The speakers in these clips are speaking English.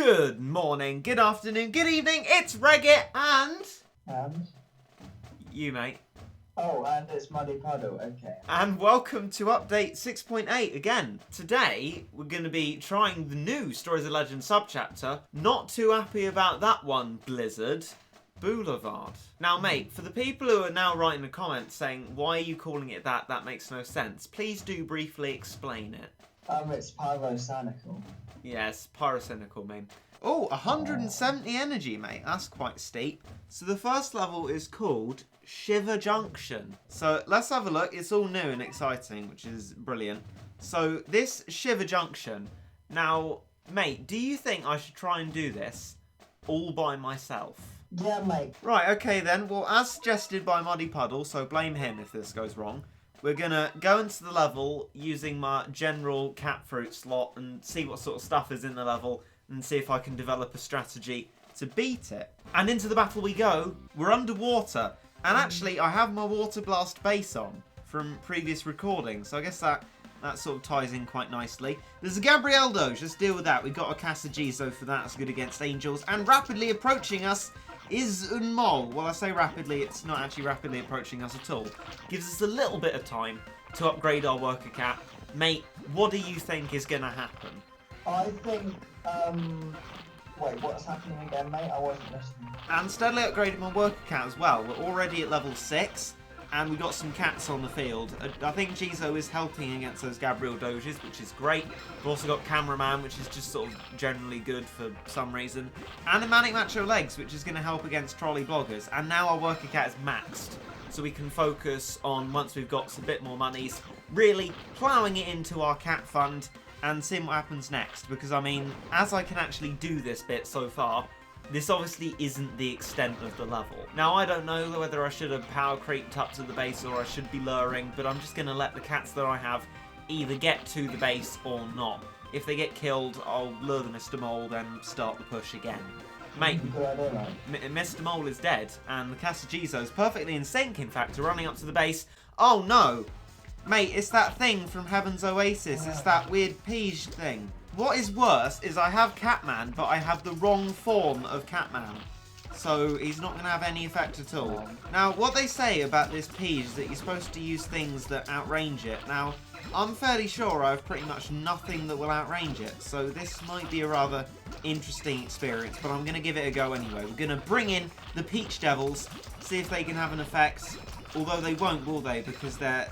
Good morning, good afternoon, good evening, it's Regit and... You, mate. Oh, and it's Muddy Puddle, okay. And welcome to update 6.8 again. Today, we're going to be trying the new Stories of Legend subchapter. Not too happy about that one, Blizzard. Boulevard. Now, mate, for the people who are now writing the comments saying, why are you calling it that? That makes no sense. Please do briefly explain it. It's pyrocynical. Yes, pyrocynical, mate. Oh, 170 energy, mate. That's quite steep. So the first level is called Shiver Junction. So let's have a look. It's all new and exciting, which is brilliant. So this Shiver Junction. Now, mate, do you think I should try and do this all by myself? Yeah, mate. Right, okay then. Well, as suggested by Muddy Puddle, so blame him if this goes wrong. We're going to go into the level using my general cat fruit slot and see what sort of stuff is in the level and see if I can develop a strategy to beat it. And into the battle we go. We're underwater. And actually, I have my water blast base on from previous recordings. So I guess that sort of ties in quite nicely. There's a Gabrielle Doge. Let's deal with that. We've got a Casagizo for that. It's good against angels. And rapidly approaching us is Unmol. Well, I say rapidly, it's not actually rapidly approaching us at all. Gives us a little bit of time to upgrade our worker cat. Mate, what do you think is going to happen? I think, wait, what's happening again, mate? I wasn't listening. And steadily upgraded my worker cat as well. We're already at level 6, and we've got some cats on the field. I think Jizo is helping against those Gabrielle Doges, which is great. We've also got Cameraman, which is just sort of generally good for some reason. And a Manic Macho Legs, which is going to help against trolley bloggers. And now our worker cat is maxed, so we can focus on, once we've got a bit more monies, really ploughing it into our cat fund and seeing what happens next. Because, I mean, as I can actually do this bit so far, this obviously isn't the extent of the level. Now, I don't know whether I should have power creeped up to the base or I should be luring, but I'm just going to let the cats that I have either get to the base or not. If they get killed, I'll lure the Mr. Mole, then start the push again. Mate, Mr. Mole is dead, and the Casagizo is perfectly in sync, in fact, running up to the base. Oh, no! Mate, it's that thing from Heaven's Oasis. It's that weird pigge thing. What is worse is I have Catman, but I have the wrong form of Catman. So he's not going to have any effect at all. Now, what they say about this pigge is that you're supposed to use things that outrange it. Now, I'm fairly sure I have pretty much nothing that will outrange it. So this might be a rather interesting experience, but I'm going to give it a go anyway. We're going to bring in the Peach Devils, see if they can have an effect. Although they won't, will they? Because they're...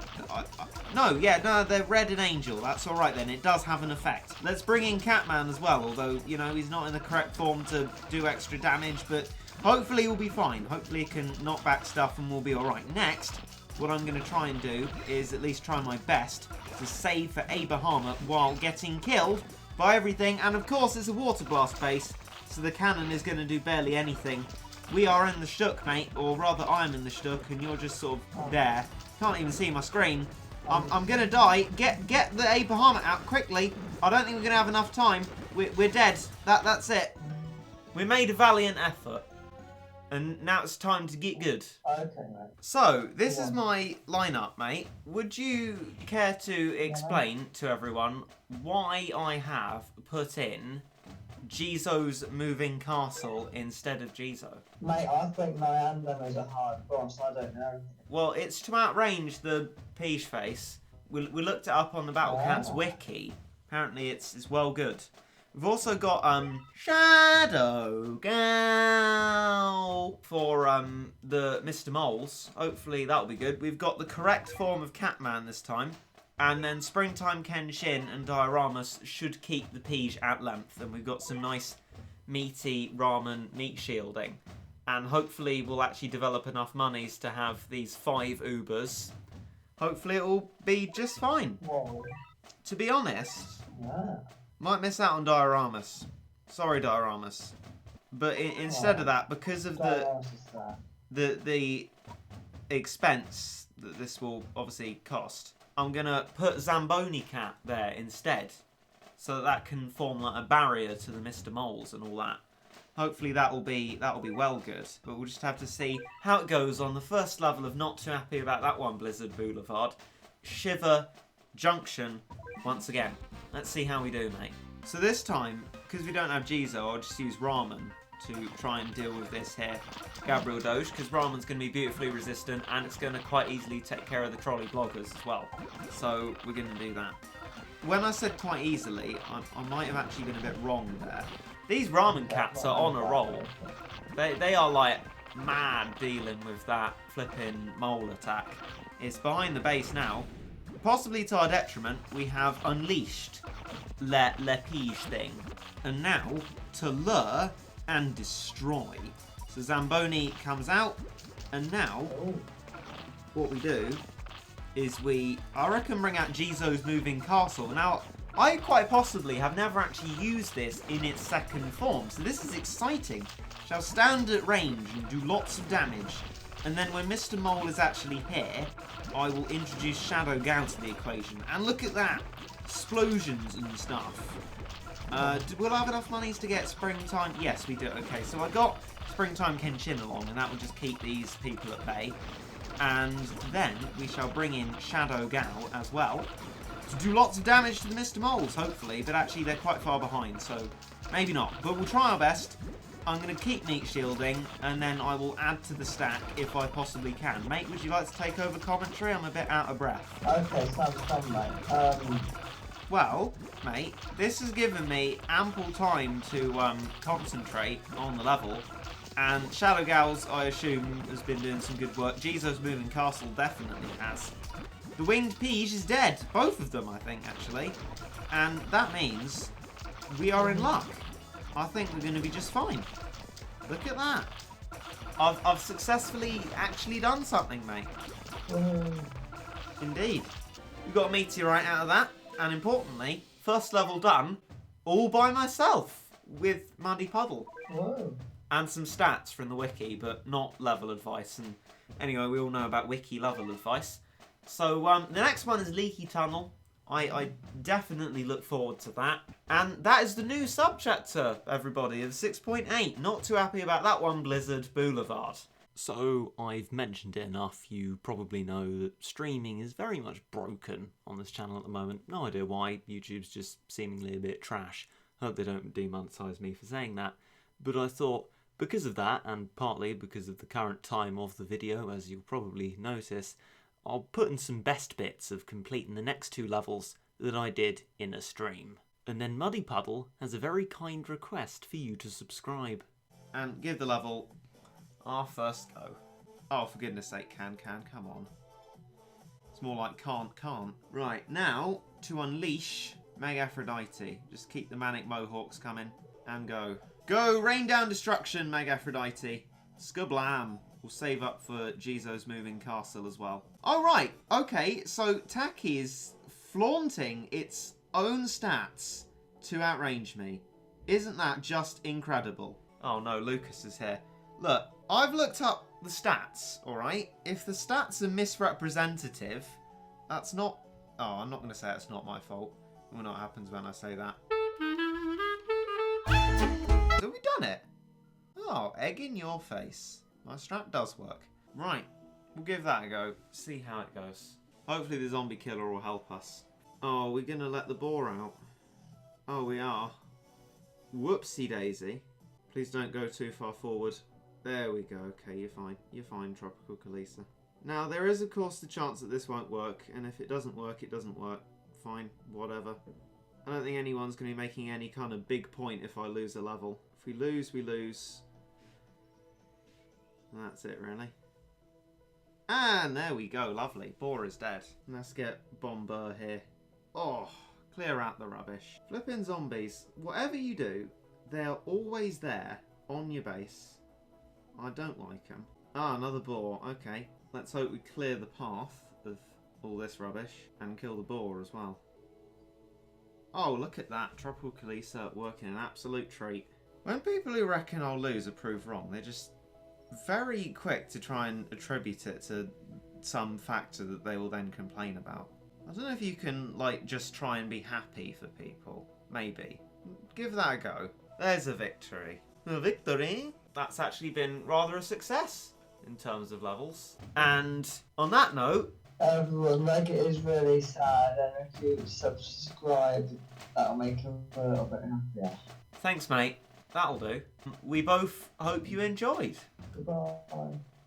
No, they're red and angel. That's alright then. It does have an effect. Let's bring in Catman as well. Although, you know, he's not in the correct form to do extra damage. But hopefully he'll be fine. Hopefully he can knock back stuff and we'll be alright. Next, what I'm going to try and do is at least try my best to save for a Bahamut while getting killed by everything. And of course, it's a water blast base. So the cannon is going to do barely anything. We are in the shtuck, mate, or rather I'm in the shtuck and you're just sort of there. Can't even see my screen. I'm going to die. Get the A Bahamut out quickly. I don't think we're going to have enough time. We're dead. That's it. We made a valiant effort. And now it's time to get good. Okay, mate. So, this is my lineup, mate. Would you care to explain to everyone why I have put in Jizo's moving castle instead of Jizo? Mate, I think Nyandem is a hard boss. I don't know. Well, it's to outrange the Peach Face. We looked it up on the Battle Cats wiki. Apparently, it's well good. We've also got Shadow Gal for the Mr. Moles. Hopefully that'll be good. We've got the correct form of Catman this time. And then Springtime Kenshin and Dioramas should keep the Peach at length. And we've got some nice meaty ramen meat shielding. And hopefully we'll actually develop enough monies to have these 5 Ubers. Hopefully it'll be just fine. Whoa. To be honest, Yeah. might miss out on Dioramas. Sorry, Dioramas. But instead of that, because of the expense that this will obviously cost, I'm going to put Zamboni Cat there instead. So that can form like a barrier to the Mr. Moles and all that. Hopefully that'll be well good. But we'll just have to see how it goes on the first level of not too happy about that one, Blizzard Boulevard. Shiver Junction once again. Let's see how we do, mate. So this time, because we don't have Jizo, I'll just use Ramen to try and deal with this here Gabriel Doge, because Ramen's going to be beautifully resistant and it's going to quite easily take care of the trolley bloggers as well. So we're going to do that. When I said quite easily, I might have actually been a bit wrong there. These Ramen cats are on a roll. They are like mad dealing with that flipping mole attack. It's behind the base now. Possibly to our detriment, we have unleashed Le Pige thing. And now, to lure and destroy. So Zamboni comes out, and now, what we do is I reckon, bring out Jizo's moving castle. Now, I quite possibly have never actually used this in its second form, so this is exciting. Shall stand at range and do lots of damage. And then when Mr. Mole is actually here, I will introduce Shadow Gal to the equation. And look at that! Explosions and stuff. Will I have enough monies to get Springtime? Yes, we do. Okay, so I got Springtime Kenshin along, and that will just keep these people at bay. And then we shall bring in Shadow Gal as well to do lots of damage to the Mr. Moles, hopefully. But actually, they're quite far behind, so maybe not. But we'll try our best. I'm going to keep meat shielding, and then I will add to the stack if I possibly can. Mate, would you like to take over commentary? I'm a bit out of breath. Okay, sounds fun, mate. Well, mate, this has given me ample time to concentrate on the level. And Shadow Gals, I assume, has been doing some good work. Jizo's moving castle definitely has. The winged Pige is dead. Both of them, I think, actually. And that means we are in luck. I think we're going to be just fine. Look at that. I've successfully actually done something, mate. Indeed. We got a meteorite out of that. And importantly, first level done all by myself with Muddy Puddle. Whoa. And some stats from the wiki, but not level advice. And anyway, we all know about wiki level advice. So the next one is Leaky Tunnel. I definitely look forward to that. And that is the new subchapter, everybody, of 6.8. Not too happy about that one, Blizzard Boulevard. So, I've mentioned it enough, you probably know that streaming is very much broken on this channel at the moment. No idea why, YouTube's just seemingly a bit trash. Hope they don't demonetise me for saying that. But I thought, because of that, and partly because of the current time of the video, as you'll probably notice, I'll put in some best bits of completing the next 2 levels that I did in a stream. And then Muddy Puddle has a very kind request for you to subscribe. And give the level our first go. Oh, for goodness sake, can, come on. It's more like can't. Right, now, to unleash Meg Aphrodite. Just keep the Manic Mohawks coming, and go. Go, rain down destruction, Meg Aphrodite. Skablam. We'll save up for Jizo's moving castle as well. Oh, right, okay, so Taki is flaunting its own stats to outrange me. Isn't that just incredible? Oh no, Lucas is here. Look, I've looked up the stats, alright? If the stats are misrepresentative, that's not... Oh, I'm not going to say it's not my fault. We'll know what happens when I say that. Have we done it? Oh, egg in your face. My strat does work. Right, we'll give that a go. See how it goes. Hopefully the zombie killer will help us. Oh, we're going to let the boar out. Oh, we are. Whoopsie daisy. Please don't go too far forward. There we go. Okay, you're fine. You're fine, Tropical Kalisa. Now, there is, of course, the chance that this won't work. And if it doesn't work, it doesn't work. Fine. Whatever. I don't think anyone's going to be making any kind of big point if I lose a level. If we lose, we lose. And that's it, really. And there we go. Lovely. Boar is dead. Let's get Bomber here. Oh, clear out the rubbish. Flipping zombies. Whatever you do, they're always there on your base. I don't like them. Ah, another boar. Okay. Let's hope we clear the path of all this rubbish and kill the boar as well. Oh, look at that. Tropical Kalisa working an absolute treat. When people who reckon I'll lose are proved wrong, they're just very quick to try and attribute it to some factor that they will then complain about. I don't know if you can, like, just try and be happy for people. Maybe. Give that a go. There's a victory. A victory? That's actually been rather a success in terms of levels. And on that note, Everyone, Regit is really sad, and if you subscribe, that'll make him a little bit happier. Thanks, mate. That'll do. We both hope you enjoyed. Goodbye.